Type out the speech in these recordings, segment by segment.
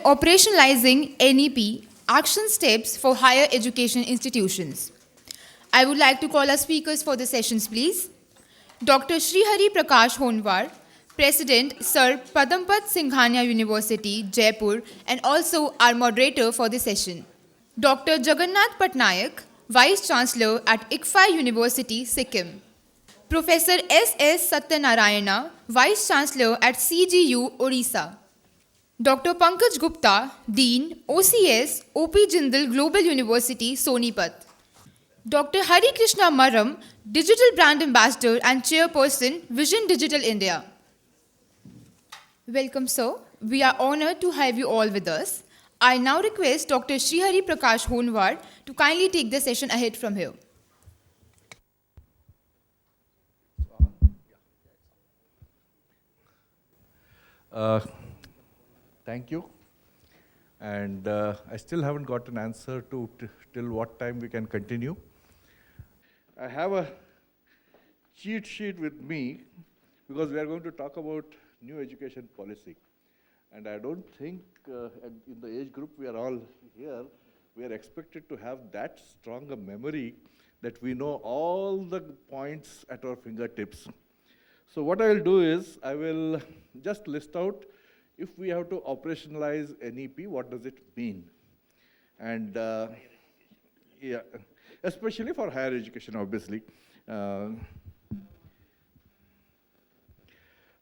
operationalizing NEP action steps for higher education institutions. I would like to call our speakers for the sessions, please. Dr. Srihari Prakash Honwar, President, Sir Padampat Singhania University, Jaipur, and also our moderator for the session. Dr. Jagannath Patnaik, Vice Chancellor at ICFI University, Sikkim. Professor S.S. Satyanarayana, Vice Chancellor at CGU, Odisha. Dr. Pankaj Gupta, Dean, OCS, OP Jindal Global University, Sonipat. Dr. Hari Krishna Maram, Digital Brand Ambassador and Chairperson, Vision Digital India. Welcome, sir. We are honored to have you all with us. I now request Dr. Srihari Prakash Honwar to kindly take the session ahead from here. Thank you. And I still haven't got an answer to till what time we can continue. I have a cheat sheet with me because we are going to talk about new education policy. And I don't think in the age group we are all here, we are expected to have that strong a memory that we know all the points at our fingertips. So what I will do is, I will just list out if we have to operationalize NEP, what does it mean? And yeah, especially for higher education, obviously.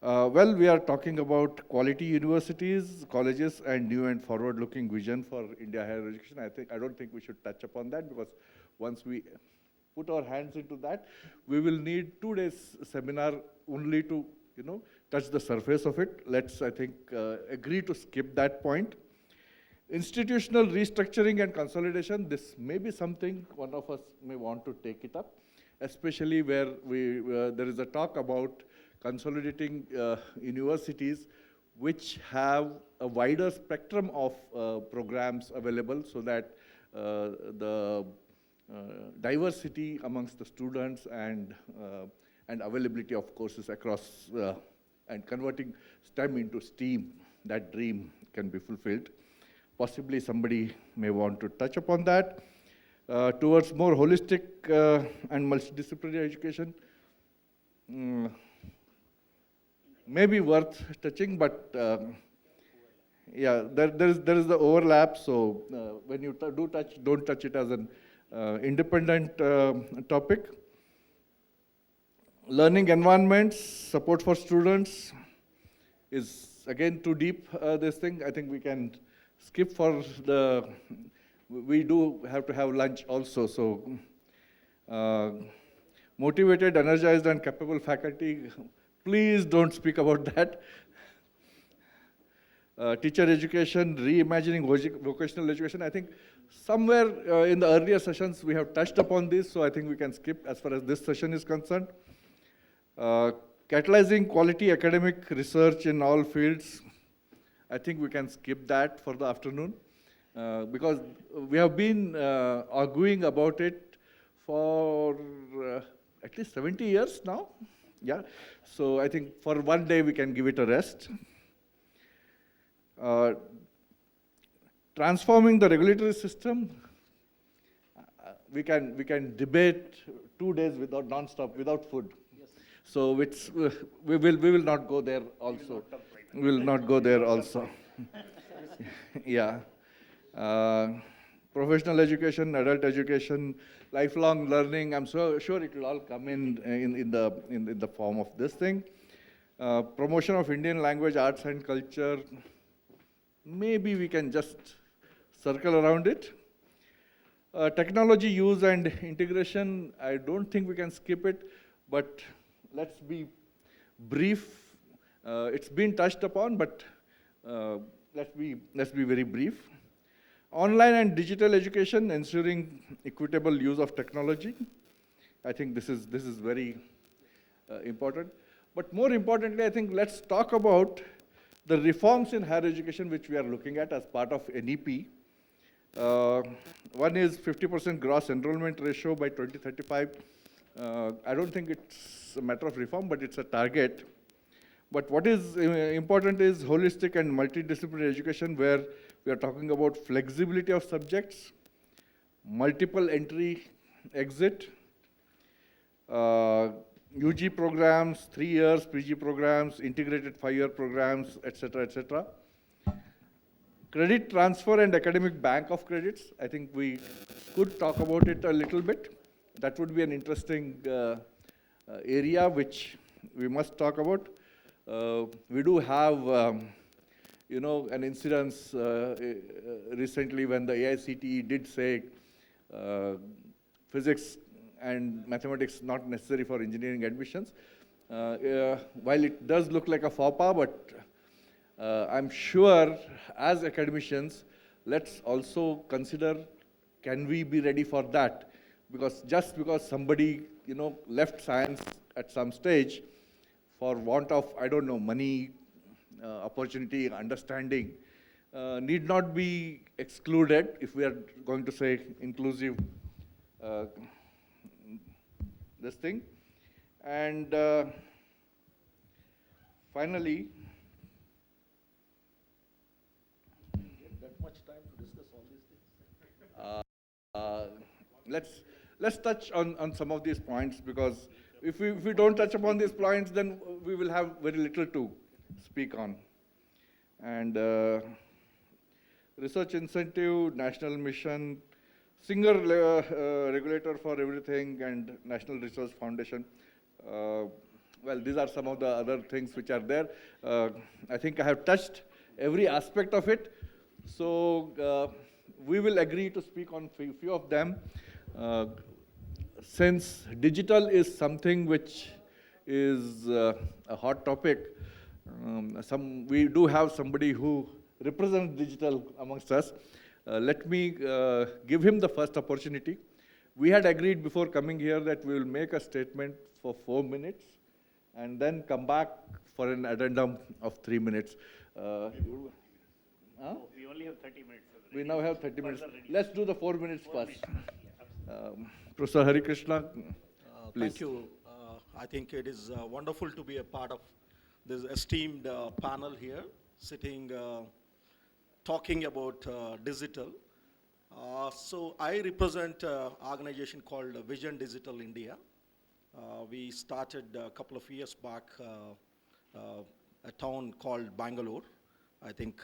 Well, we are talking about quality universities, colleges, and new and forward-looking vision for India higher education. I don't think we should touch upon that because once we put our hands into that, we will need 2 days seminar only to, touch the surface of it. Let's, I think, agree to skip that point. Institutional restructuring and consolidation, this may be something one of us may want to take it up, especially where there is a talk about consolidating universities which have a wider spectrum of programs available so that the diversity amongst the students and availability of courses across and converting STEM into STEAM, that dream can be fulfilled. Possibly somebody may want to touch upon that. Towards more holistic and multidisciplinary education, may be worth touching, but yeah, there is the overlap. So when you do touch, don't touch it as an independent topic. Learning environments, support for students is again too deep, this thing. I think we can skip for the, we do have to have lunch also. So motivated, energized, and capable faculty, please don't speak about that. Teacher education, reimagining vocational education. I think somewhere in the earlier sessions we have touched upon this, so I think we can skip as far as this session is concerned. Catalyzing quality academic research in all fields. I think we can skip that for the afternoon because we have been arguing about it for at least 70 years now. Yeah, so I think for one day we can give it a rest. Transforming the regulatory system, we can debate 2 days without non-stop, without food. Yes. So it's, we will not go there also. We will not go there also. Yeah. Professional education, adult education, lifelong learning. I'm so sure it will all come in the form of this thing. Promotion of Indian language, arts, and culture. Maybe we can just circle around it. Technology use and integration, I don't think we can skip it, but let's be brief. It's been touched upon, but let's be very brief. Online and digital education, ensuring equitable use of technology. I think this is very important. But more importantly, I think let's talk about the reforms in higher education which we are looking at as part of NEP. One is 50% gross enrollment ratio by 2035. I don't think it's a matter of reform, but it's a target. But what is important is holistic and multidisciplinary education, where we are talking about flexibility of subjects, multiple entry, exit, UG programs, 3 years, PG programs, integrated 5-year programs, etc., etc. Credit transfer and academic bank of credits. I think we could talk about it a little bit. That would be an interesting area which we must talk about. We do have, an incidence recently when the AICTE did say physics and mathematics not necessary for engineering admissions. While it does look like a faux pas, but I'm sure as academicians, let's also consider, can we be ready for that? Because just because somebody, left science at some stage for want of, I don't know, money, opportunity, understanding, need not be excluded if we are going to say inclusive this thing. And finally, that much time to discuss all these things. Let's touch on some of these points, because if we don't touch upon these points, then we will have very little to speak on. And research incentive, national mission, single regulator for everything, and National Research Foundation. Well, these are some of the other things which are there. I think I have touched every aspect of it. So we will agree to speak on few of them. Since digital is something which is a hot topic, we do have somebody who represents digital amongst us. Let me give him the first opportunity. We had agreed before coming here that we will make a statement for 4 minutes and then come back for an addendum of 3 minutes. We only have 30 minutes. We now have 30 minutes. Let's do the 4 minutes first. Professor Hari Krishna, please. Thank you. I think it is wonderful to be a part of this esteemed panel here, sitting, talking about digital. So I represent an organization called Vision Digital India. We started a couple of years back a town called Bangalore. I think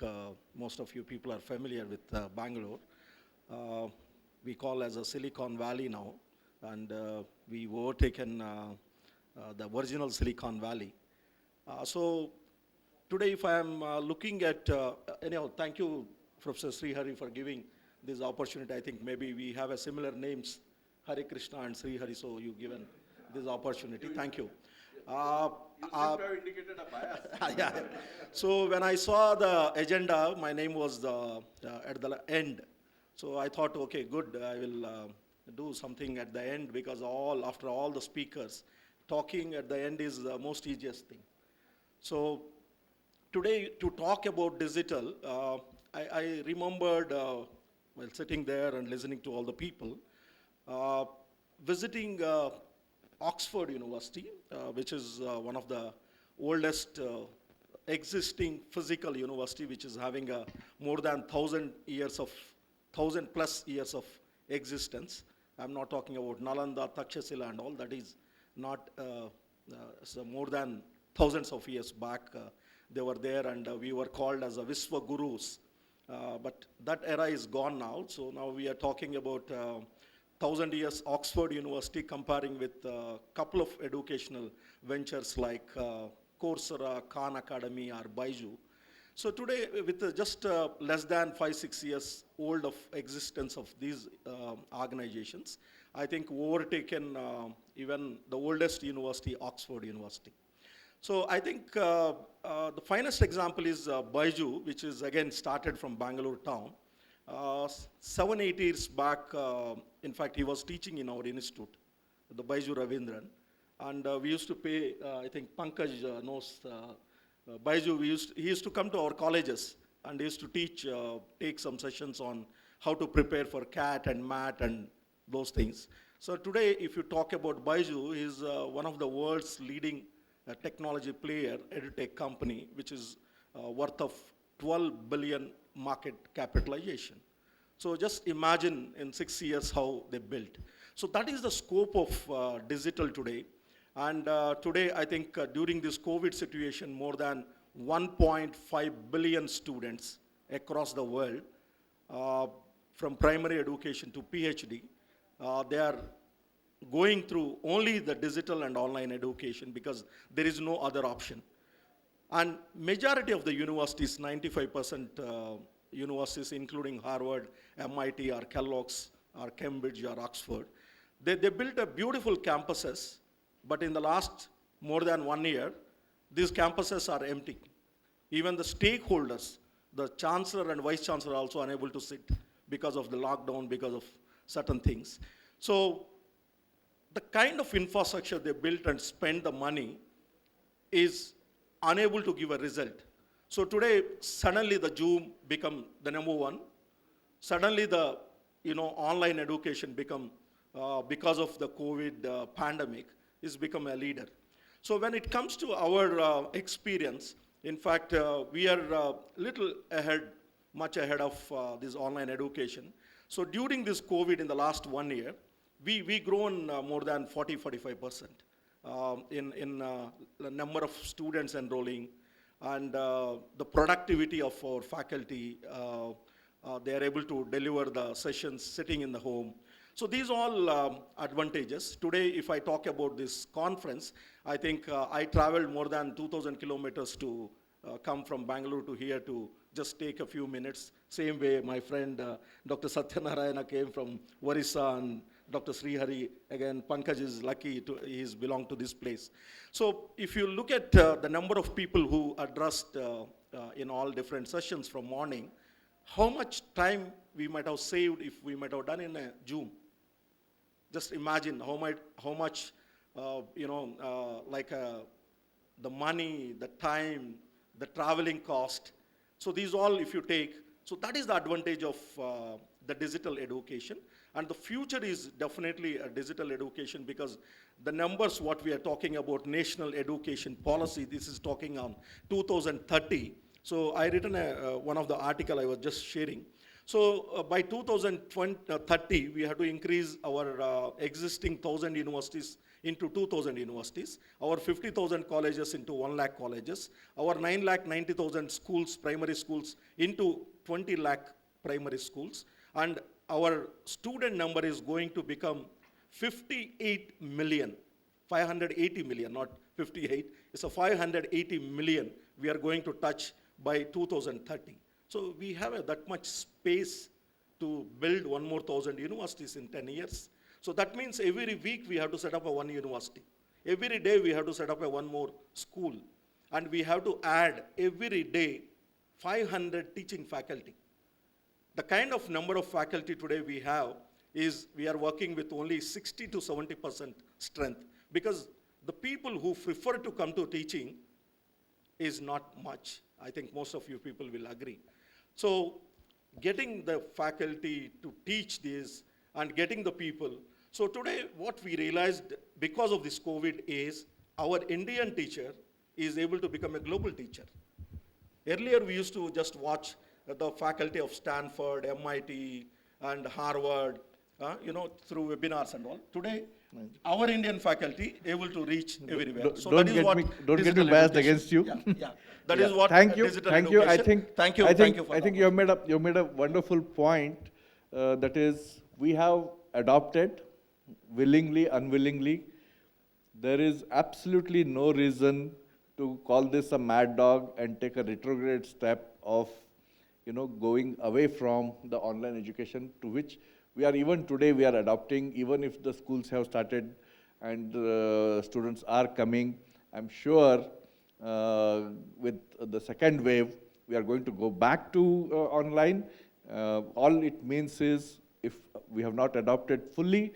most of you people are familiar with Bangalore. We call as a Silicon Valley now, and we've overtaken the original Silicon Valley. So today, if I am looking at, anyhow, thank you, Professor Srihari, for giving this opportunity. I think maybe we have a similar names, Hari Krishna and Srihari, so you've given this opportunity. Thank you. You seem to have indicated a bias. Yeah. So when I saw the agenda, my name was at the end. So I thought, okay, good, I will do something at the end, because after all the speakers, talking at the end is the most easiest thing. So today, to talk about digital, I remembered while sitting there and listening to all the people, visiting Oxford University, which is one of the oldest existing physical university, which is having more than 1,000 plus years of existence. I'm not talking about Nalanda, Takshashila and all. That is not so more than thousands of years back. They were there, and we were called as a Visva Gurus. But that era is gone now. So now we are talking about 1,000 years Oxford University, comparing with a couple of educational ventures like Coursera, Khan Academy, or Baiju. So today, with just less than 5-6 years old of existence of these organizations, I think overtaken even the oldest university, Oxford University. So I think the finest example is Baiju, which is again started from Bangalore town. 7-8 years back, in fact, he was teaching in our institute, the Baiju Ravindran. And we used to pay, I think Pankaj knows, Baiju, he used to come to our colleges and he used to teach, take some sessions on how to prepare for CAT and MAT and those things. So today, if you talk about Baiju, he's one of the world's leading a technology player, edutech company, which is worth of 12 billion market capitalization. So just imagine in 6 years how they built. So that is the scope of digital today. And today, I think during this COVID situation, more than 1.5 billion students across the world, from primary education to PhD, they are going through only the digital and online education because there is no other option. And majority of the universities, 95% universities, including Harvard, MIT, or Kellogg's, or Cambridge, or Oxford, they built a beautiful campuses, but in the last more than 1 year, these campuses are empty. Even the stakeholders, the chancellor and vice chancellor are also unable to sit because of the lockdown, because of certain things. So the kind of infrastructure they built and spent the money is unable to give a result. So today, suddenly the Zoom become the number one. Suddenly the online education become, because of the COVID pandemic, is become a leader. So when it comes to our experience, in fact, we are little ahead, much ahead of this online education. So during this COVID in the last 1 year, we grown more than 40-45% in the number of students enrolling, and the productivity of our faculty. They are able to deliver the sessions sitting in the home. So these all advantages. Today, if I talk about this conference, I think I traveled more than 2,000 kilometers to come from Bangalore to here to just take a few minutes. Same way, my friend Dr. Satyanarayana came from Orissa, and Dr. Srihari, again, Pankaj is lucky he's belonged to this place. So if you look at the number of people who addressed in all different sessions from morning, how much time we might have saved if we might have done in a Zoom. Just imagine how much the money, the time, the traveling cost. So these all, if you take, so that is the advantage of the digital education. And the future is definitely a digital education, because the numbers what we are talking about, national education policy, this is talking on 2030. So I written one of the article I was just sharing. So by 2030, we have to increase our existing 1,000 universities into 2,000 universities, our 50,000 colleges into 1 lakh colleges, our 9,90,000 schools, primary schools, into 20 lakh primary schools, and our student number is going to become 58 million, 580 million, not 58, it's a 580 million we are going to touch by 2030. So we have that much space to build 1 more 1,000 universities in 10 years. So that means every week we have to set up a 1 university. Every day we have to set up a 1 more school. And we have to add every day 500 teaching faculty. The kind of number of faculty today we have is we are working with only 60 to 70% strength, because the people who prefer to come to teaching is not much. I think most of you people will agree. So getting the faculty to teach this and getting the people. So today what we realized because of this COVID is our Indian teacher is able to become a global teacher. Earlier we used to just watch the faculty of Stanford, MIT, and Harvard, through webinars and all. Today, our Indian faculty able to reach everywhere. So Don't that is get what me, don't get digital me biased education- against you. Yeah. That is what Thank you, digital thank you. education. Thank you for I think the you have made a wonderful point. That is, we have adopted willingly, unwillingly. There is absolutely no reason to call this a mad dog and take a retrograde step of, going away from the online education, to which we are even today we are adopting, even if the schools have started and students are coming. I'm sure with the second wave, we are going to go back to online. All it means is, if we have not adopted fully,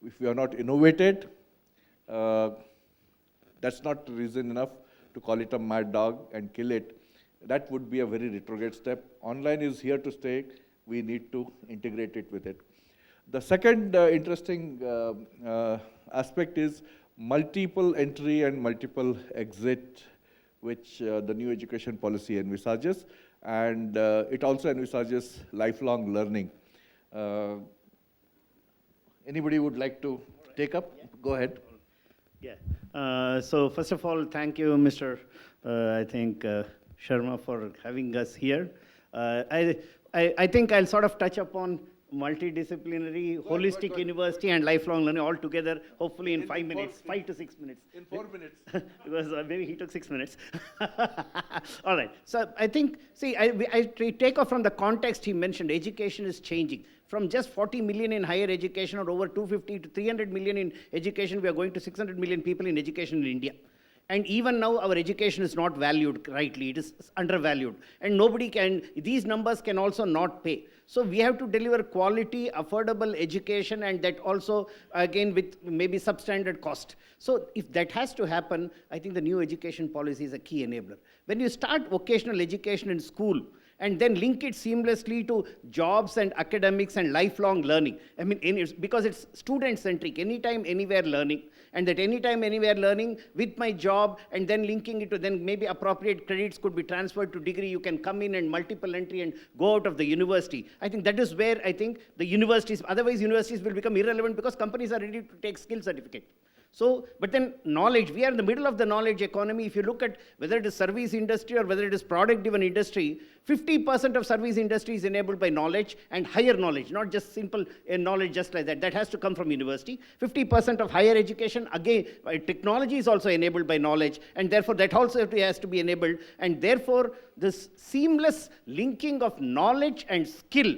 if we are not innovated, that's not reason enough to call it a mad dog and kill it. That would be a very retrograde step. Online is here to stay. We need to integrate it with it. The second interesting aspect is multiple entry and multiple exit, which the new education policy envisages, and it also envisages lifelong learning. Anybody would like to take up? Go ahead. Yeah. So first of all, thank you, Mr. Sharma, for having us here. I think I'll sort of touch upon multidisciplinary, holistic university and lifelong learning all together, hopefully in 5 minutes, 5 to 6 minutes. In 4 minutes. Because maybe he took 6 minutes. All right. So I think, see, I take off from the context he mentioned. Education is changing. From just 40 million in higher education or over 250 to 300 million in education, we are going to 600 million people in education in India. And even now, our education is not valued rightly. It is undervalued. And nobody can, these numbers can also not pay. So we have to deliver quality, affordable education, and that also, again, with maybe substandard cost. So if that has to happen, I think the new education policy is a key enabler. When you start vocational education in school, and then link it seamlessly to jobs and academics and lifelong learning. I mean, because it's student-centric, anytime, anywhere learning. And that anytime, anywhere learning with my job, and then linking it to then maybe appropriate credits could be transferred to degree. You can come in and multiple entry and go out of the university. I think that is where I think the universities, otherwise universities will become irrelevant because companies are ready to take skill certificate. So, but then knowledge, we are in the middle of the knowledge economy. If you look at whether it is service industry or whether it is product-driven industry, 50% of service industry is enabled by knowledge and higher knowledge, not just simple knowledge just like that. That has to come from university. 50% of higher education, again, technology is also enabled by knowledge, and therefore that also has to be enabled. And therefore, this seamless linking of knowledge and skill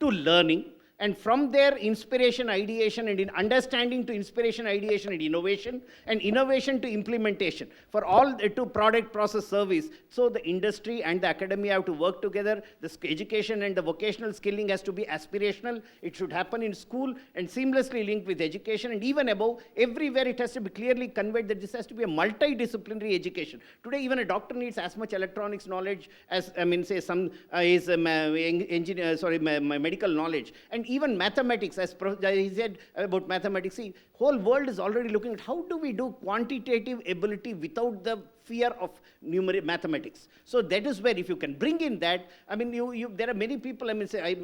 to learning, and from there, inspiration, ideation, and in understanding to inspiration, ideation, and innovation to implementation for all to product, process, service. So the industry and the academia have to work together. The education and the vocational skilling has to be aspirational. It should happen in school and seamlessly linked with education. And even above, everywhere it has to be clearly conveyed that this has to be a multidisciplinary education. Today, even a doctor needs as much electronics knowledge as, I mean, say some medical knowledge. And even mathematics, as he said about mathematics, see, whole world is already looking at how do we do quantitative ability without the fear of mathematics. So that is where if you can bring in that, I mean, there are many people, I mean, say,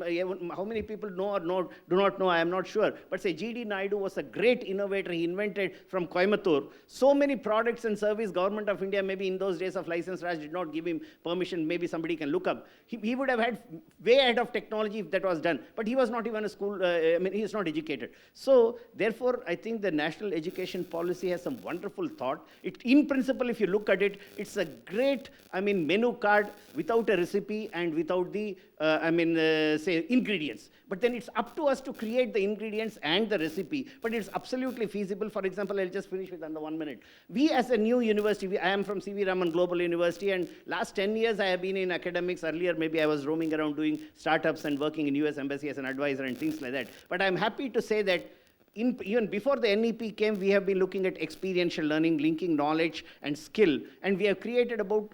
how many people know or do not know, I am not sure, but say G.D. Naidu was a great innovator. He invented from Coimbatore so many products and service. Government of India, maybe in those days of license Raj, did not give him permission. Maybe somebody can look up. He would have had way ahead of technology if that was done, but he was not even a school, I mean, he is not educated. So therefore, I think the national education policy has some wonderful thought. In principle, if you look at it, it's a great, I mean, menu card without a recipe and without the, say, ingredients. But then it's up to us to create the ingredients and the recipe. But it's absolutely feasible. For example, I'll just finish with under 1 minute. We as a new university, I am from C.V. Raman Global University, and last 10 years I have been in academics. Earlier, maybe I was roaming around doing startups and working in US Embassy as an advisor and things like that. But I'm happy to say that even before the NEP came, we have been looking at experiential learning, linking knowledge and skill, and we have created about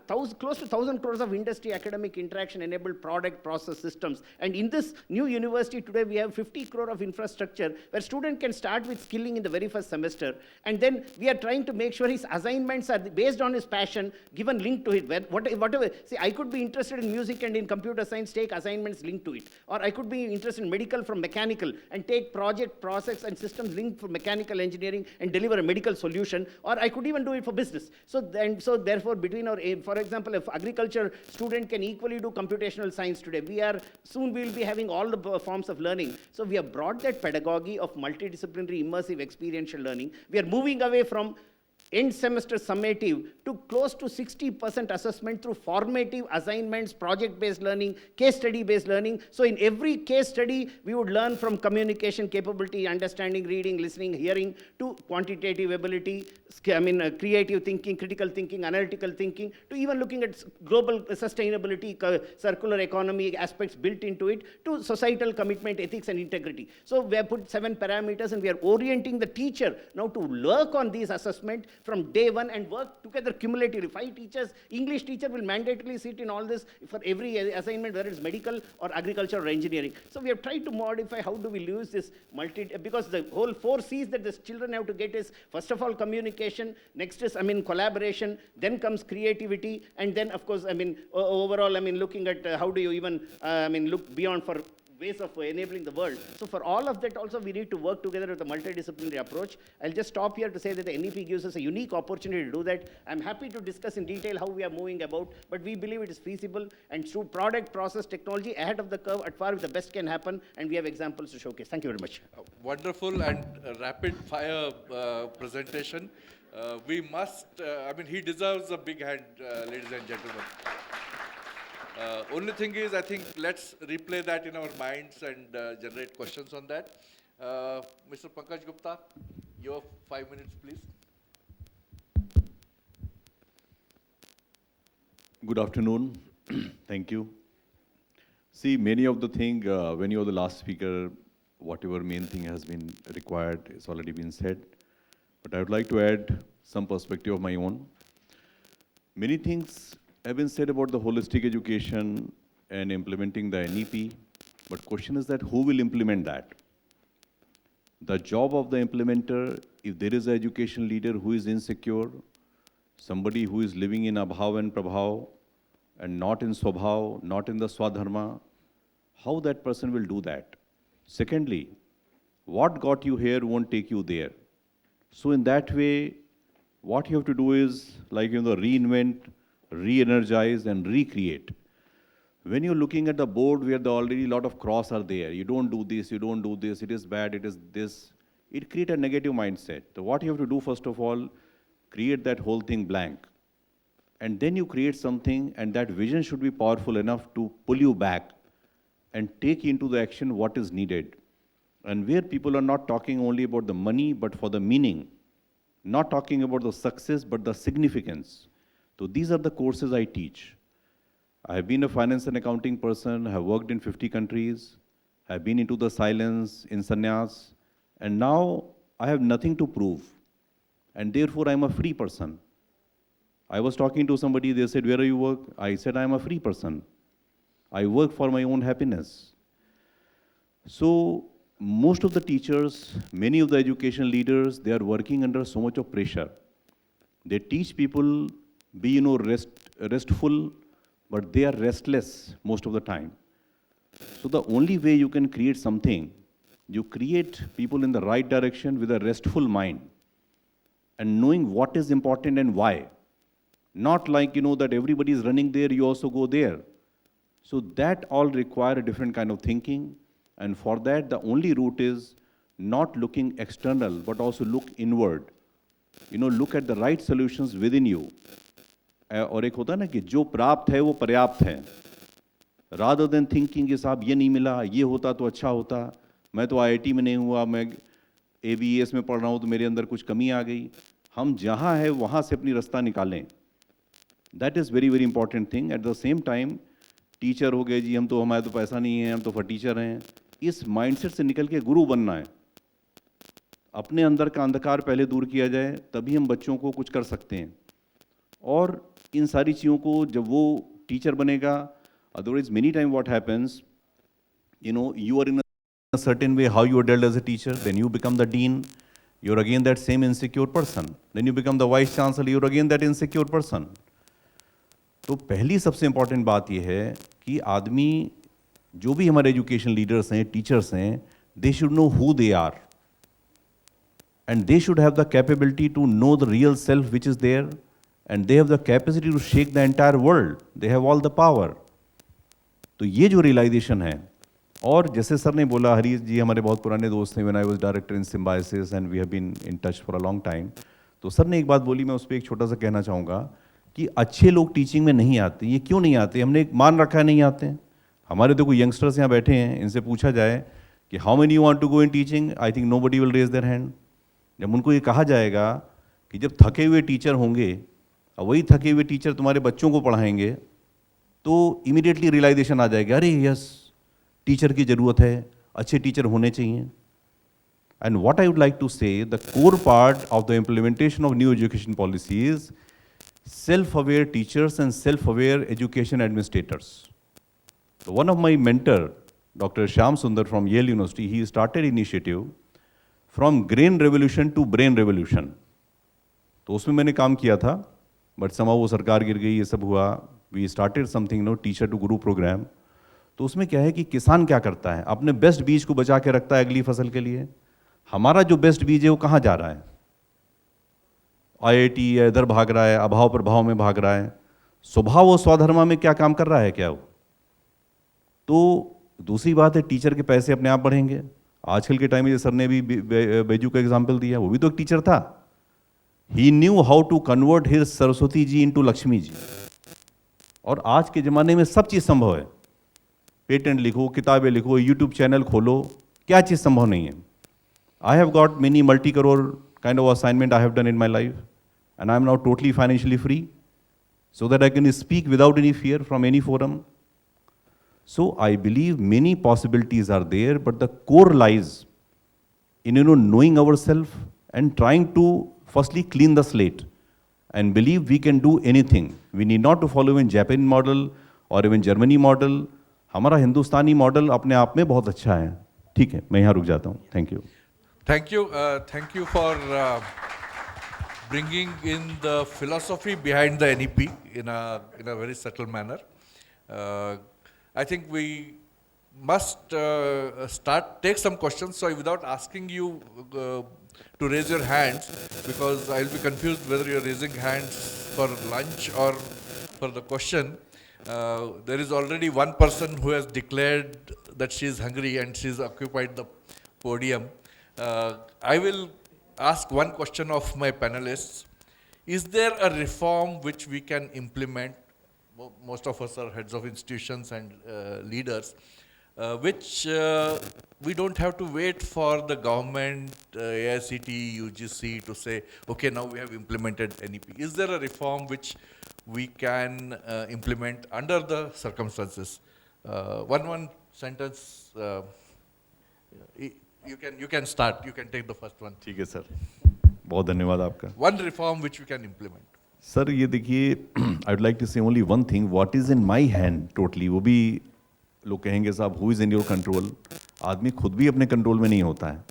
close to 1,000 crores of industry academic interaction enabled product process systems. And in this new university today, we have 50 crore of infrastructure where student can start with skilling in the very first semester. And then we are trying to make sure his assignments are based on his passion, given link to it. Whatever, see, I could be interested in music and in computer science, take assignments linked to it. Or I could be interested in medical from mechanical and take project, process, and systems linked for mechanical engineering and deliver a medical solution. Or I could even do it for business. So therefore, between our, for example, if agriculture student can equally do computational science today, soon we will be having all the forms of learning. So we have brought that pedagogy of multidisciplinary, immersive, experiential learning. We are moving away from end semester summative to close to 60% assessment through formative assignments, project-based learning, case study-based learning. So in every case study, we would learn from communication capability, understanding, reading, listening, hearing, to quantitative ability, creative thinking, critical thinking, analytical thinking, to even looking at global sustainability, circular economy aspects built into it, to societal commitment, ethics, and integrity. So we have put 7 parameters, and we are orienting the teacher now to work on these assessments, from day one and work together cumulatively. 5 teachers, English teacher will mandatorily sit in all this for every assignment, whether it's medical or agriculture or engineering. So we have tried to modify how do we use this because the whole 4 C's that the children have to get is, first of all, communication, next is, collaboration, then comes creativity, and then, of course, overall, looking at how do you even, look beyond for ways of enabling the world. So for all of that also we need to work together with a multidisciplinary approach. I'll just stop here to say that the NEP gives us a unique opportunity to do that. I'm happy to discuss in detail how we are moving about, but we believe it is feasible, and through product, process, technology, ahead of the curve, at par with the best can happen, and we have examples to showcase. Thank you very much. Wonderful and rapid fire presentation. We must, he deserves a big hand, ladies and gentlemen. Only thing is, I think let's replay that in our minds and generate questions on that. Mr. Pankaj Gupta, your 5 minutes, please. Good afternoon. Thank you. See, many of the thing, when you are the last speaker, whatever main thing has been required, it's already been said. But I would like to add some perspective of my own. Many things have been said about the holistic education and implementing the NEP, but question is that who will implement that? The job of the implementer, if there is an education leader who is insecure, somebody who is living in abhav and prabhav, and not in swabhav, not in the swadharma, how that person will do that? Secondly, what got you here won't take you there. So in that way, what you have to do is reinvent, re-energize and recreate. When you're looking at the board where already a lot of cross are there, you don't do this, you don't do this, it is bad, it is this, it creates a negative mindset. So what you have to do, first of all, create that whole thing blank. And then you create something, and that vision should be powerful enough to pull you back and take into the action what is needed. And where people are not talking only about the money, but for the meaning, not talking about the success, but the significance. So these are the courses I teach. I have been a finance and accounting person, have worked in 50 countries, have been into the silence, in sannyas, and now I have nothing to prove. And therefore, I'm a free person. I was talking to somebody, they said, where do you work? I said, I'm a free person. I work for my own happiness. So most of the teachers, many of the education leaders, they are working under so much of pressure. They teach people be restful, but they are restless most of the time. So the only way you can create something, you create people in the right direction with a restful mind and knowing what is important and why. Not that everybody is running there, you also go there. So that all require a different kind of thinking, and for that the only route is not looking external but also look inward. Look at the right solutions within you. और एक होता है ना कि जो प्राप्त है वो पर्याप्त है, rather than thinking कि साहब ये नहीं मिला, ये होता तो अच्छा होता, मैं तो IIT में नहीं हुआ, मैं ABES में पढ़ रहा हूँ तो मेरे अंदर कुछ कमी आ गई. हम जहाँ है वहाँ से अपनी रास्ता निकालें. That is very, very important thing. At the same time, teacher हो गए जी, हमारे तो पैसा नहीं है, हम तो टीचर हैं. इस माइंडसेट से निकल के गुरु बनना है. अपने अंदर का अंधकार पहले दूर किया जाए, तभी हम बच्चों को कुछ कर सकते हैं. और इन सारी चीज़ों को जब वो टीचर बनेगा, otherwise many time what happens, you are in a certain way how you are dealt as a teacher, then you become the dean, you're again that same insecure person. Then you become the vice chancellor, you're again that insecure person. तो पहली सबसे important बात यह है कि आदमी, जो भी हमारे एजुकेशन लीडर्स हैं, टीचर्स हैं, they should know who they are, and they should have the capability to know the real self which is there, and they have the capacity to shake the entire world. They have all the power. तो ये जो realisation है, और जैसे sir ने बोला, हरीश जी हमारे बहुत पुराने दोस्त हैं, when I was director in Symbiosis and we have been in touch for a long time. तो सर ने एक बात बोली, मैं उस पर एक छोटा सा कहना चाहूँगा कि अच्छे लोग टीचिंग में नहीं आते. ये क्यों नहीं आते? हमने एक मान रखा है नहीं आते हैं. हमारे तो कोई यंगस्टर्स यहाँ बैठे हैं, इनसे पूछा जाए कि how many you want to go in teaching, I think nobody will raise their hand. जब उनको ये कहा जाएगा कि जब थके हुए टीचर होंगे और वही थके हुए टीचर तुम्हारे बच्चों को पढ़ाएंगे, तो इमीडिएटली रियलाइजेशन आ जाएगा, अरे यस, टीचर की ज़रूरत है, अच्छे टीचर होने चाहिए. And what I would like to say, the core part of the implementation of new education policy is self-aware teachers and self-aware education administrators. So one of my mentor, Dr. Shyam Sundar from Yale University, he started initiative from grain revolution to brain revolution. तो उसमें मैंने काम किया था, but somehow वो सरकार गिर गई, ये सब हुआ. We started something, teacher to guru program. तो उसमें क्या है कि किसान क्या करता है, अपने बेस्ट बीज को बचा के रखता है अगली फसल के लिए. हमारा जो बेस्ट बीज है वो कहाँ जा रहा है? IIT है, इधर भाग रहा है, अभाव प्रभाव में भाग रहा है. स्वभाव और स्वधर्मा में क्या काम कर रहा है क्या वो? तो दूसरी बात है, टीचर के पैसे अपने आप बढ़ेंगे. आजकल के टाइम में सर ने भी बेजू का एग्जाम्पल दिया, वो भी तो एक टीचर था. He knew how to convert his Saraswati ji into Lakshmi ji. और आज के ज़माने में सब चीज़ संभव है. पेटेंट लिखो, किताबें लिखो, यूट्यूब चैनल खोलो, क्या चीज़ संभव नहीं है. I have got many multi crore kind of assignment I have done in my life, and I am now totally financially free, so that I can speak without any fear from any forum. So I believe many possibilities are there, but the core lies in knowing ourselves and trying to firstly clean the slate and believe we can do anything. We need not to follow in Japan model or even Germany model. हमारा हिंदुस्तानी model अपने आप में बहुत अच्छा है. ठीक है, मैं यहाँ रुक जाता हूँ. Thank you. Thank you. Thank you for bringing in the philosophy behind the NEP in a very subtle manner. I think we must take some questions. So without asking you to raise your hands, because I'll be confused whether you're raising hands for lunch or for the question. There is already one person who has declared that she is hungry and she's occupied the podium. I will ask one question of my panelists. Is there a reform which we can implement? Most of us are heads of institutions and leaders, which we don't have to wait for the government, AICT, UGC to say, okay, now we have implemented NEP. Is there a reform which we can implement under the circumstances? One sentence. You can start. You can take the first one. ठीक है sir, बहुत धन्यवाद आपका. One reform which we can implement. Sir ये देखिए, I would like to से only one thing, what is in my hand totally. वो भी लोग कहेंगे साहब who is in your control. आदमी खुद भी अपने कंट्रोल में नहीं होता है,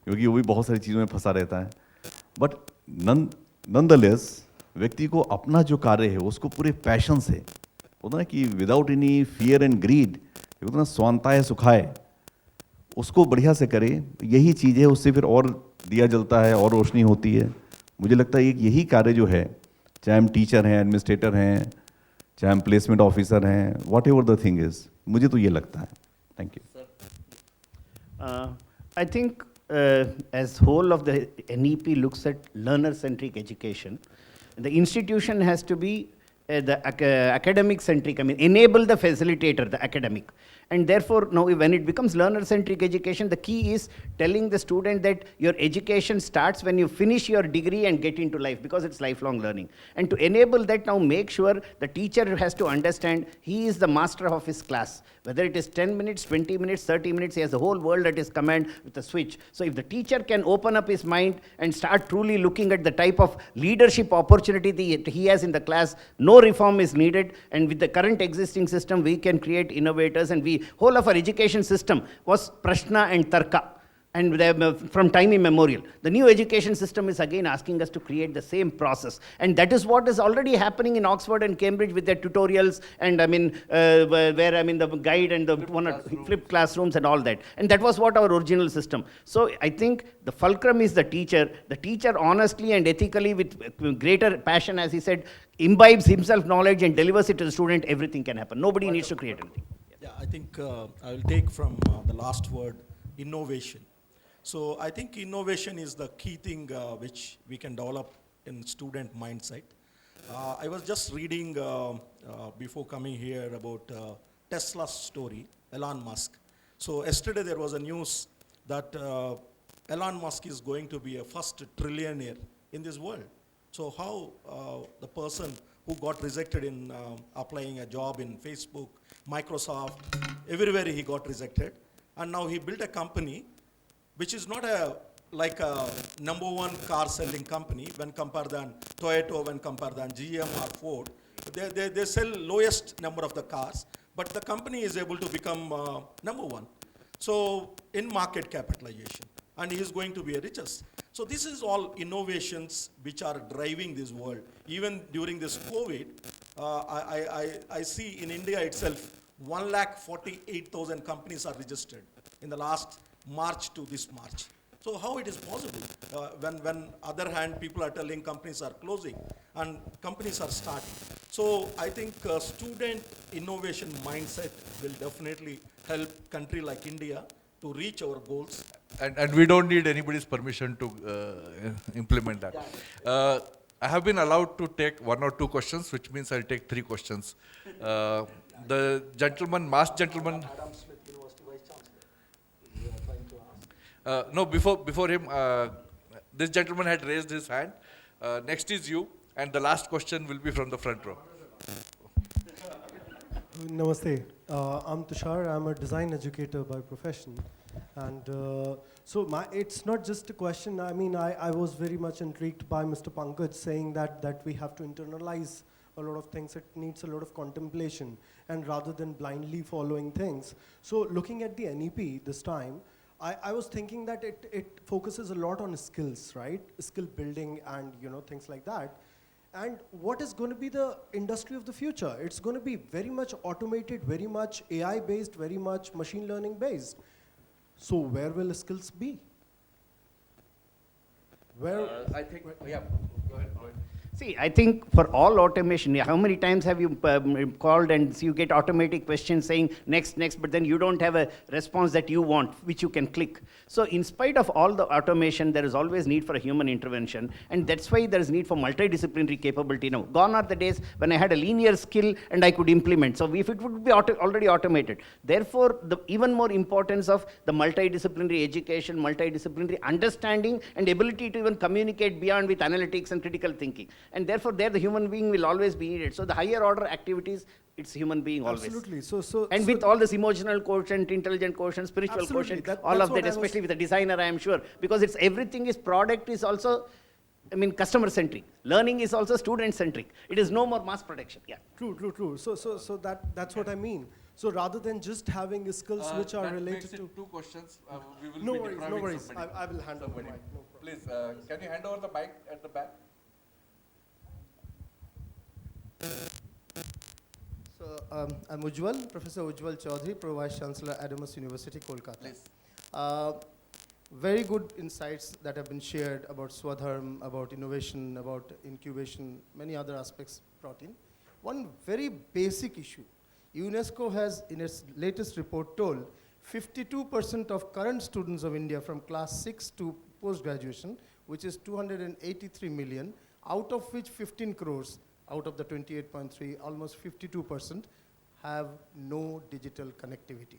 क्योंकि वो भी बहुत सारी चीज़ों में फंसा रहता है. बट नॉनदलेस व्यक्ति को अपना जो कार्य है उसको पूरे पैशन से, होता ना कि without any fear and greed, होता ना स्वांताय सुखाय, उसको बढ़िया से करे. यही चीज़ है, उससे फिर और दिया जलता है और रोशनी होती है. मुझे लगता है यही कार्य जो है, चाहे हम टीचर हैं, एडमिनिस्ट्रेटर हैं, चाहे हम प्लेसमेंट ऑफिसर हैं, what ever the thing is, मुझे तो ये लगता है. Thank you. I think as whole of the NEP looks at learner-centric education, the institution has to be the academic-centric, I mean, enable the facilitator, the academic. And therefore, now when it becomes learner-centric education, the key is telling the student that your education starts when you finish your degree and get into life, because it's lifelong learning. And to enable that, now make sure the teacher has to understand he is the master of his class. Whether it is 10 minutes, 20 minutes, 30 minutes, he has the whole world at his command with a switch. So if the teacher can open up his mind and start truly looking at the type of leadership opportunity that he has in the class, no reform is needed. And with the current existing system, we can create innovators, and whole of our education system was Prashna and Tarka. And from time immemorial. The new education system is again asking us to create the same process. And that is what is already happening in Oxford and Cambridge with their tutorials, and I mean, where I mean the guide and the flipped classrooms and all that. And that was what our original system. So I think the fulcrum is the teacher. The teacher honestly and ethically with greater passion, as he said, imbibes himself knowledge and delivers it to the student, everything can happen. Nobody needs to create anything. Yeah, I think I will take from the last word, innovation. So I think innovation is the key thing which we can develop in student mindset. I was just reading before coming here about Tesla's story, Elon Musk. So yesterday there was a news that Elon Musk is going to be a first trillionaire in this world. So how the person who got rejected in applying a job in Facebook, Microsoft, everywhere he got rejected, and now he built a company which is not like a number one car selling company when compared than Toyota, when compared than GM or Ford. They sell lowest number of the cars, but the company is able to become number one. So in market capitalization, and he is going to be a richest. So this is all innovations which are driving this world. Even during this COVID, I see in India itself, 1,48,000 companies are registered in the last March to this March. So how it is possible when other hand people are telling companies are closing and companies are starting. So I think student innovation mindset will definitely help country like India to reach our goals. And we don't need anybody's permission to implement that. I have been allowed to take 1 or 2 questions, which means I'll take 3 questions. The gentleman, masked gentleman. Adam Smith, University Vice Chancellor, we are trying to ask. No, before him, this gentleman had raised his hand. Next is you, and the last question will be from the front row. Namaste. I'm Tushar. I'm a design educator by profession. And it's not just a question. I mean, I was very much intrigued by Mr. Pankaj saying that we have to internalize a lot of things. It needs a lot of contemplation, and rather than blindly following things. So looking at the NEP this time, I was thinking that it focuses a lot on skills, right? Skill building and things like that. And what is going to be the industry of the future? It's going to be very much automated, very much AI based, very much machine learning based. So where will skills be? Where? I think, yeah, go ahead. See, I think for all automation, how many times have you called and you get automatic questions saying next, but then you don't have a response that you want, which you can click. So in spite of all the automation, there is always need for a human intervention, and that's why there is need for multidisciplinary capability now. Gone are the days when I had a linear skill and I could implement. So if it would be already automated. Therefore, the even more importance of the multidisciplinary education, multidisciplinary understanding, and ability to even communicate beyond with analytics and critical thinking. And therefore, there the human being will always be needed. So the higher order activities, it's human being always. Absolutely. And with all this emotional quotient, intelligent quotient, spiritual Absolutely. quotient, all of that, especially with the designer, I am sure, because it's everything is product is also, customer centric. Learning is also student centric. It is no more mass production. Yeah. True. So that's what I mean. So rather than just having skills which are that related makes it to 2 questions. We will no be worries, depriving no worries. somebody. I will handle the mic. No problem. Please, can you hand over the mic at the back? So I'm Ujjwal, Professor Ujjwal Chaudhary, Pro Vice Chancellor, Adamas University, Kolkata. Please. Very good insights that have been shared about Swadharm, about innovation, about incubation, many other aspects brought in. One very basic issue. UNESCO has, in its latest report, told 52% of current students of India from class 6 to post-graduation, which is 283 million, out of which 15 crores, out of the 28.3, almost 52%, have no digital connectivity.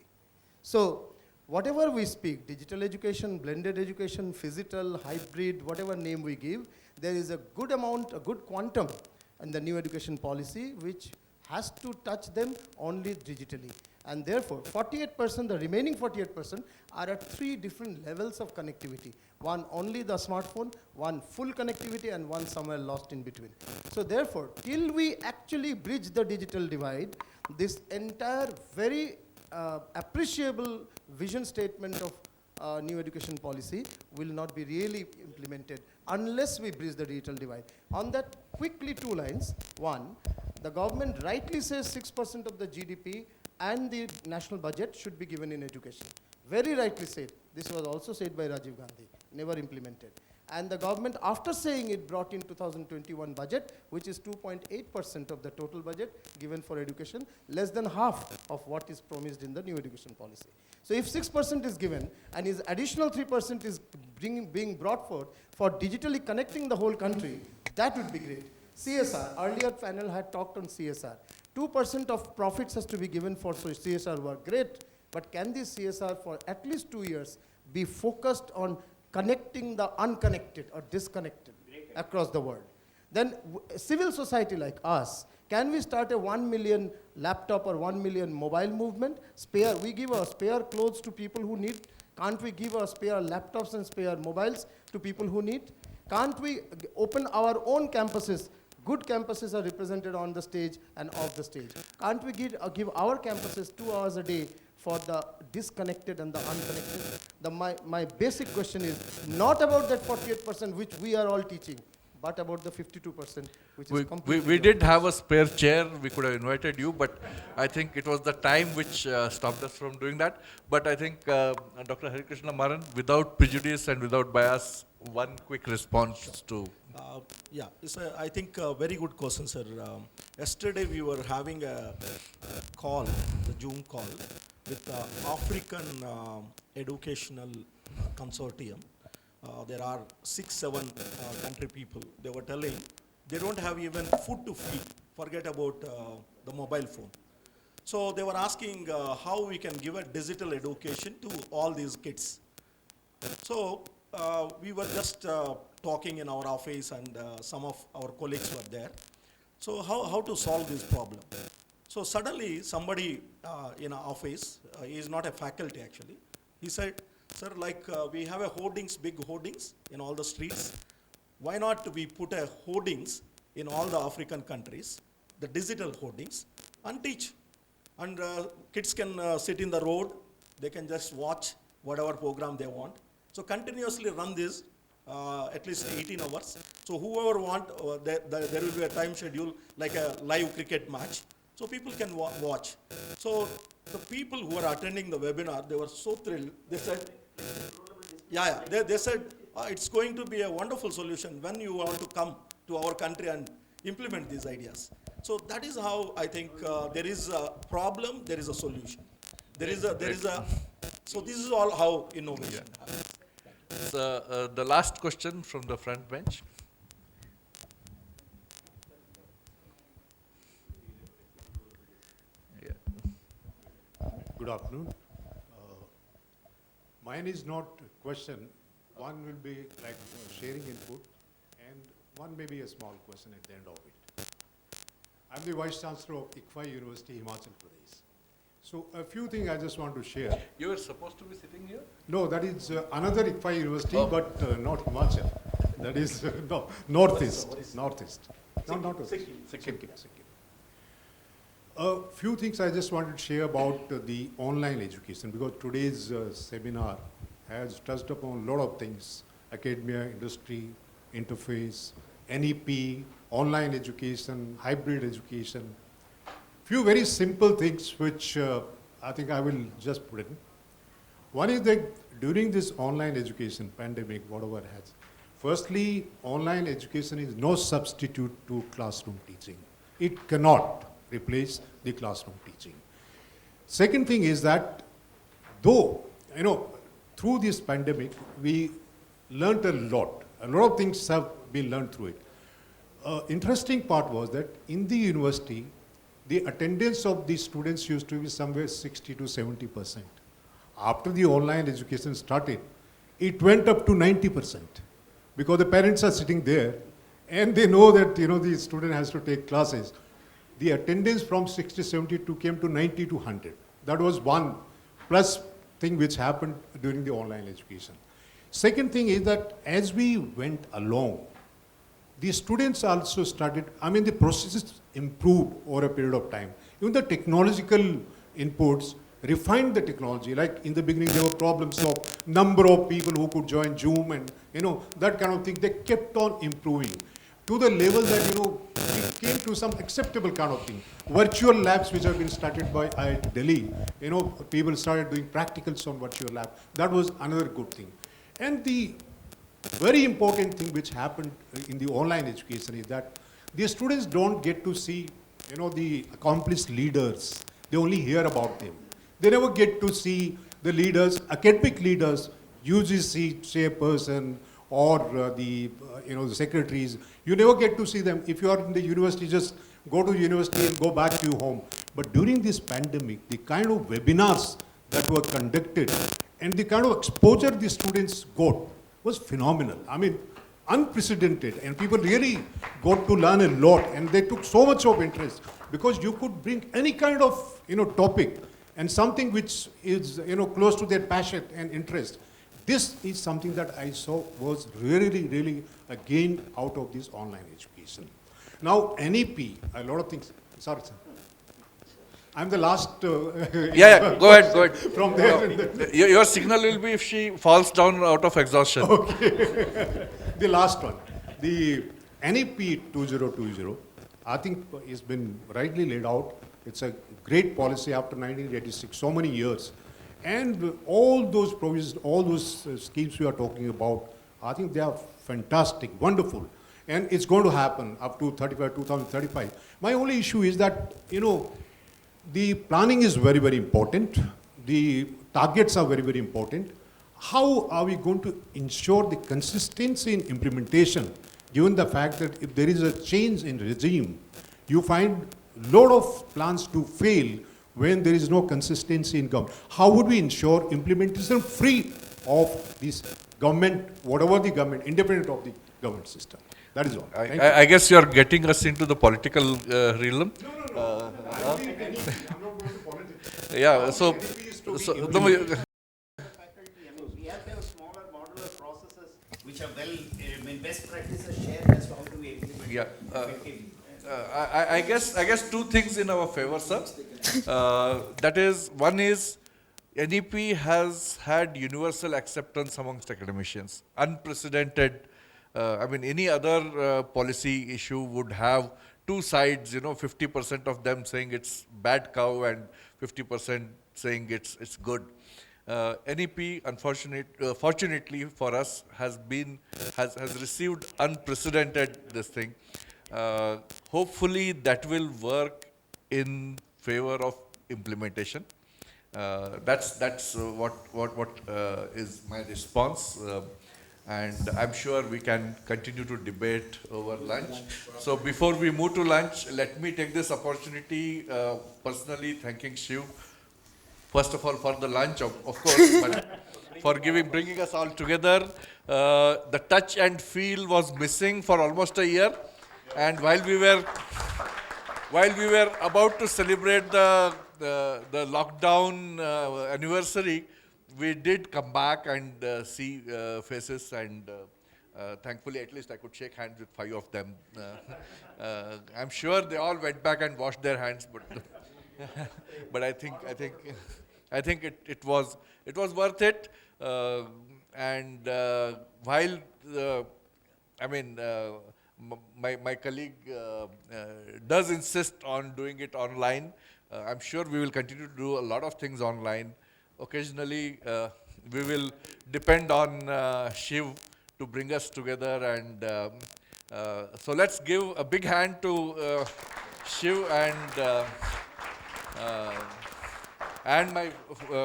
So whatever we speak, digital education, blended education, physical, hybrid, whatever name we give, there is a good amount, a good quantum in the new education policy which has to touch them only digitally. And therefore, 48%, the remaining 48% are at 3 different levels of connectivity. One only the smartphone, one full connectivity, and one somewhere lost in between. So therefore, till we actually bridge the digital divide, this entire very appreciable vision statement of new education policy will not be really implemented unless we bridge the digital divide. On that, quickly 2 lines. One, the government rightly says 6% of the GDP and the national budget should be given in education. Very rightly said. This was also said by Rajiv Gandhi, never implemented. And the government, after saying it, brought in 2021 budget, which is 2.8% of the total budget given for education, less than half of what is promised in the new education policy. So if 6% is given, and is additional 3% is being brought forth for digitally connecting the whole country, that would be great. CSR, earlier panel had talked on CSR. 2% of profits has to be given for CSR work, great. But can this CSR for at least 2 years be focused on connecting the unconnected or disconnected across the world? Then civil society like us, can we start a 1 million laptop or 1 million mobile movement? We give our spare clothes to people who need Can't we give our spare laptops and spare mobiles to people who need? Can't we open our own campuses? Good campuses are represented on the stage and off the stage. Can't we give our campuses 2 hours a day for the disconnected and the unconnected? My basic question is not about that 48% which we are all teaching, but about the 52% which is completely We did have a spare chair. We could have invited you, but I think it was the time which stopped us from doing that. But I think Dr. Hari Krishna Maran, without prejudice and without bias, one quick response to. Yeah, it's I think a very good question, sir. Yesterday we were having a call, the Zoom call, with the African Educational Consortium. There are 6-7 country people. They were telling they don't have even food to feed. Forget about the mobile phone. So they were asking how we can give a digital education to all these kids. So we were just talking in our office, and some of our colleagues were there. So how to solve this problem? So suddenly somebody in our office, he is not a faculty actually, he said, sir, like we have a hoardings, big hoardings in all the streets. Why not we put a hoardings in all the African countries, the digital hoardings, and teach? And kids can sit in the road, they can just watch whatever program they want. So continuously run this at least 18 hours. So whoever want, there will be a time schedule like a live cricket match. So people can watch. So the people who are attending the webinar, they were so thrilled. They said, they said, it's going to be a wonderful solution when you want to come to our country and implement these ideas. So that is how I think there is a problem, there is a solution. So this is all how innovation happens. So, the last question from the front bench. Yeah. Good afternoon. Mine is not a question. One will be like sharing input, and one may be a small question at the end of it. I'm the Vice Chancellor of ICFAI University, Himachal Pradesh. So a few things I just want to share. You were supposed to be sitting here? No, that is another ICFAI University, Oh. but not Himachal. That is no, Northeast. Northeast. No, not Sikkim. A few things I just wanted to share about the online education, because today's seminar has touched upon a lot of things: academia, industry, interface, NEP, online education, hybrid education. Few very simple things which I think I will just put in. One is that during this online education pandemic, whatever it has, firstly, online education is no substitute to classroom teaching. It cannot replace the classroom teaching. Second thing is that though, through this pandemic, we learned a lot. A lot of things have been learned through it. Interesting part was that in the university, the attendance of the students used to be somewhere 60 to 70%. After the online education started, it went up to 90%, because the parents are sitting there and they know that the student has to take classes. The attendance from 60 to 72 came to 90 to 100. That was one plus thing which happened during the online education. Second thing is that as we went along, the students also started, the processes improved over a period of time. Even the technological inputs refined the technology. Like in the beginning, there were problems of number of people who could join Zoom and, that kind of thing. They kept on improving to the level that, it came to some acceptable kind of thing. Virtual labs which have been started by IIT Delhi, people started doing practicals on virtual lab. That was another good thing. And the very important thing which happened in the online education is that the students don't get to see, the accomplished leaders. They only hear about them. They never get to see the leaders, academic leaders, UGC chairperson, or the secretaries. You never get to see them. If you are in the university, just go to university and go back to your home. But during this pandemic, the kind of webinars that were conducted and the kind of exposure the students got was phenomenal. Unprecedented. And people really got to learn a lot, and they took so much of interest, because you could bring any kind of topic and something which is, close to their passion and interest. This is something that I saw was really, really a gain out of this online education. Now, NEP, a lot of things, sorry, sir. I'm the last. Yeah, go ahead. From there. Your signal will be if she falls down out of exhaustion. The last one, the NEP 2020, I think has been rightly laid out. It's a great policy after 1986, so many years. And all those provisions, all those schemes we are talking about, I think they are fantastic, wonderful. And it's going to happen up to 2035. My only issue is that, the planning is very, very important. The targets are very, very important. How are we going to ensure the consistency in implementation, given the fact that if there is a change in regime, you find a lot of plans to fail when there is no consistency in government? How would we ensure implementation free of this government, whatever the government, independent of the government system? That is all. I guess you are getting us into the political realm. Yeah, so no, We have to have smaller modular processes which are best practices shared as to how do we implement. yeah. effectively. I guess two things in our favor, sir. That is, one is NEP has had universal acceptance amongst academicians, unprecedented. Any other policy issue would have two sides, 50% of them saying it's bad cow and 50% saying it's good. NEP, fortunately for us, has received unprecedented this thing. Hopefully that will work in favor of implementation. That's what is my response. And I'm sure we can continue to debate over lunch. So before we move to lunch, let me take this opportunity personally thanking Shiv, first of all for the lunch, of course, but for bringing us all together. The touch and feel was missing for almost a year, and while we were about to celebrate the lockdown anniversary, we did come back and see faces, and thankfully at least I could shake hands with 5 of them. I'm sure they all went back and washed their hands, but I think it was worth it. And while my colleague does insist on doing it online, I'm sure we will continue to do a lot of things online. Occasionally, we will depend on Shiv to bring us together, and so let's give a big hand to Shiv and my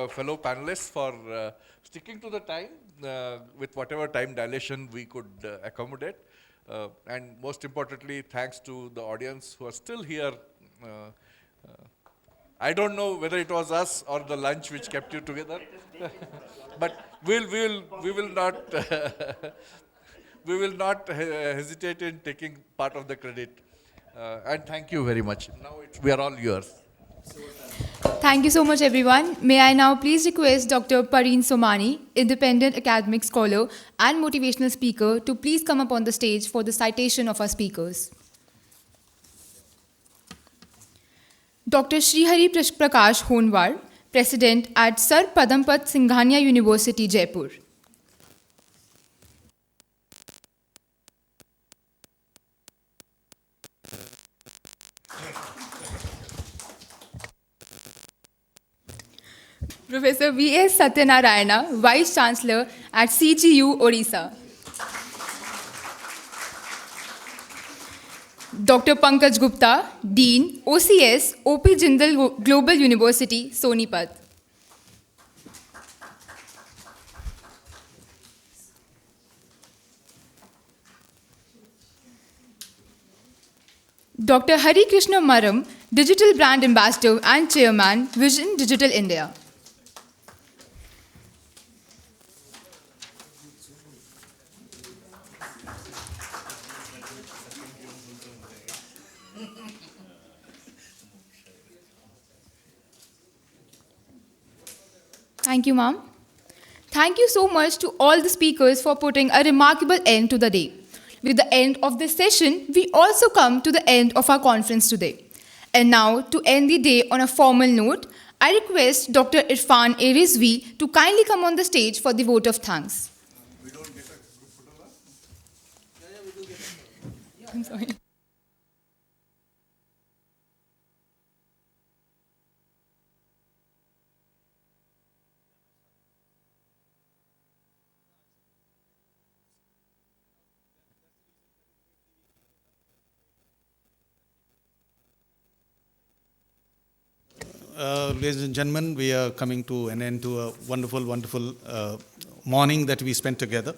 fellow panelists for sticking to the time with whatever time dilation we could accommodate. And most importantly, thanks to the audience who are still here. I don't know whether it was us or the lunch which kept you together, but we will not hesitate in taking part of the credit. And thank you very much. Now we are all yours. Thank you so much, everyone. May I now please request Dr. Pareen Somani, independent academic scholar and motivational speaker, to please come up on the stage for the citation of our speakers. Dr. Srihari Prakash Honwar, President at Sir Padampat Singhania University, Jaipur. Professor V.S. Satyanarayana, Vice Chancellor at CGU, Odisha. Dr. Pankaj Gupta, Dean, OCS, OP Jindal Global University, Sonipat. Dr. Hari Krishna Maram, Digital Brand Ambassador and Chairman, Vision Digital India. Thank you, ma'am. Thank you so much to all the speakers for putting a remarkable end to the day. With the end of this session, we also come to the end of our conference today. And now, to end the day on a formal note, I request Dr. Irfan A. Rizvi to kindly come on the stage for the vote of thanks. I'm sorry. Ladies and gentlemen, we are coming to an end to a wonderful, wonderful morning that we spent together.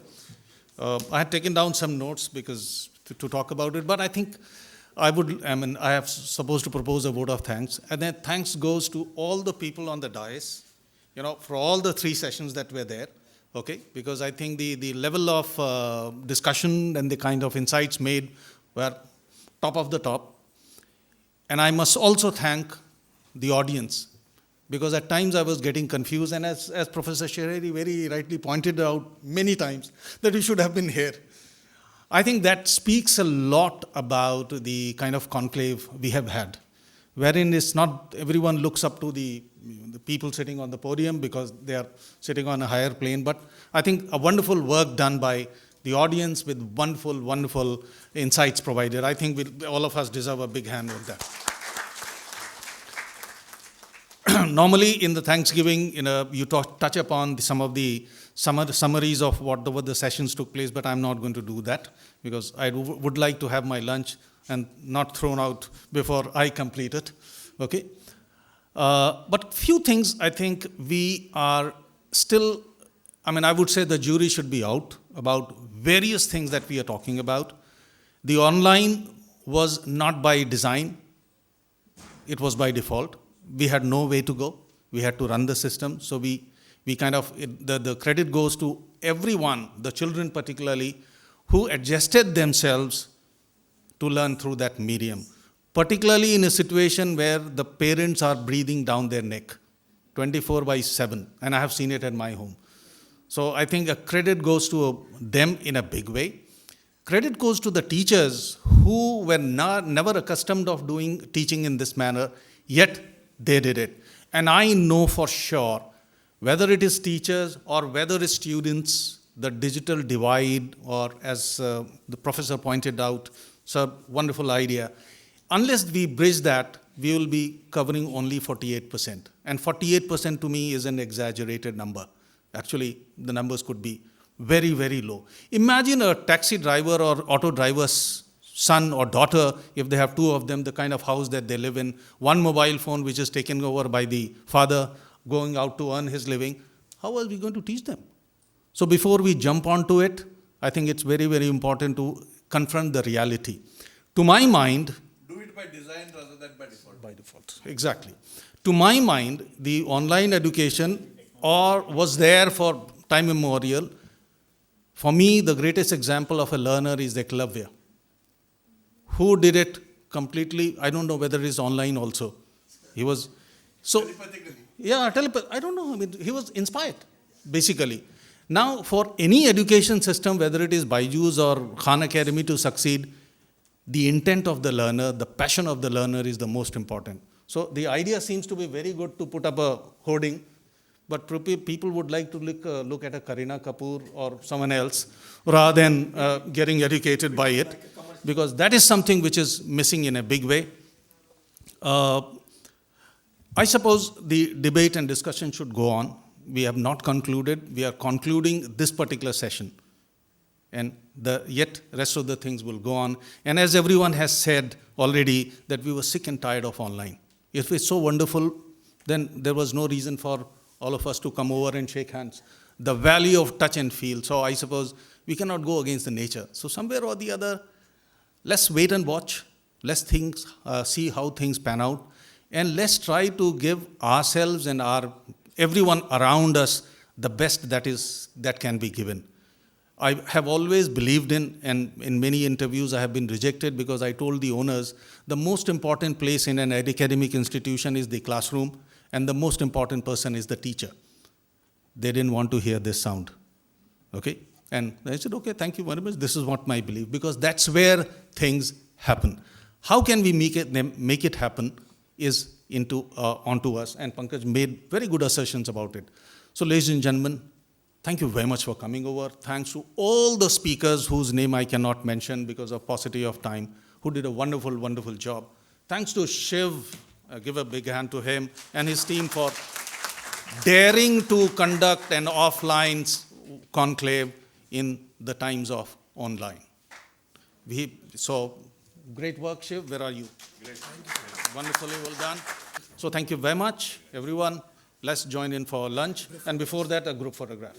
I had taken down some notes because to talk about it, but I think I have supposed to propose a vote of thanks, and that thanks goes to all the people on the dais, for all the 3 sessions that were there, okay? Because I think the level of discussion and the kind of insights made were top of the top. And I must also thank the audience, because at times I was getting confused, and as Professor Sherari very rightly pointed out many times, that we should have been here. I think that speaks a lot about the kind of conclave we have had, wherein it's not everyone looks up to the people sitting on the podium because they are sitting on a higher plane, but I think a wonderful work done by the audience with wonderful, wonderful insights provided. I think all of us deserve a big hand with that. Normally in the Thanksgiving, you touch upon some of the summaries of what the sessions took place, but I'm not going to do that because I would like to have my lunch and not thrown out before I complete it. Okay, but few things I think we are still. I would say the jury should be out about various things that we are talking about. The online was not by design; it was by default. We had no way to go. We had to run the system. So the credit goes to everyone, the children particularly, who adjusted themselves to learn through that medium, particularly in a situation where the parents are breathing down their neck 24/7. And I have seen it at my home. So I think a credit goes to them in a big way. Credit goes to the teachers who were never accustomed of teaching in this manner, yet they did it. And I know for sure, whether it is teachers or whether it's students, the digital divide, or as the professor pointed out, it's a wonderful idea. Unless we bridge that, we will be covering only 48%. And 48% to me is an exaggerated number. Actually, the numbers could be very, very low. Imagine a taxi driver or auto driver's son or daughter, if they have 2 of them, the kind of house that they live in, one mobile phone which is taken over by the father going out to earn his living, how are we going to teach them? So before we jump onto it, I think it's very, very important to confront the reality. To my mind, Do it by design rather than by default. by default, exactly. To my mind, the online education was there for time immemorial. For me, the greatest example of a learner is Eklavya. Who did it completely? I don't know whether it is online also. He was so. Yeah, I don't know. He was inspired, basically. Now, for any education system, whether it is Byju's or Khan Academy to succeed, the intent of the learner, the passion of the learner is the most important. So the idea seems to be very good to put up a hoarding, but people would like to look at a Kareena Kapoor or someone else rather than getting educated by it, because that is something which is missing in a big way. I suppose the debate and discussion should go on. We have not concluded. We are concluding this particular session. And yet rest of the things will go on. And as everyone has said already, that we were sick and tired of online. If it's so wonderful, then there was no reason for all of us to come over and shake hands. The value of touch and feel. So I suppose we cannot go against the nature. So somewhere or the other, let's wait and watch. Let's see how things pan out. And let's try to give ourselves and everyone around us the best that can be given. I have always believed in, and in many interviews I have been rejected because I told the owners, the most important place in an academic institution is the classroom, and the most important person is the teacher. they didn't want to hear this sound. Okay? And I said, okay, thank you very much. This is what my belief, because that's where things happen. How can we make it happen is onto us. And Pankaj made very good assertions about it. So ladies and gentlemen, thank you very much for coming over. Thanks to all the speakers whose name I cannot mention because of paucity of time, who did a wonderful, wonderful job. Thanks to Shiv, give a big hand to him and his team for daring to conduct an offline conclave in the times of online. So, great work, Shiv. Where are you? Great. Wonderfully well done. So thank you very much, everyone. Let's join in for lunch. And before that, a group photograph.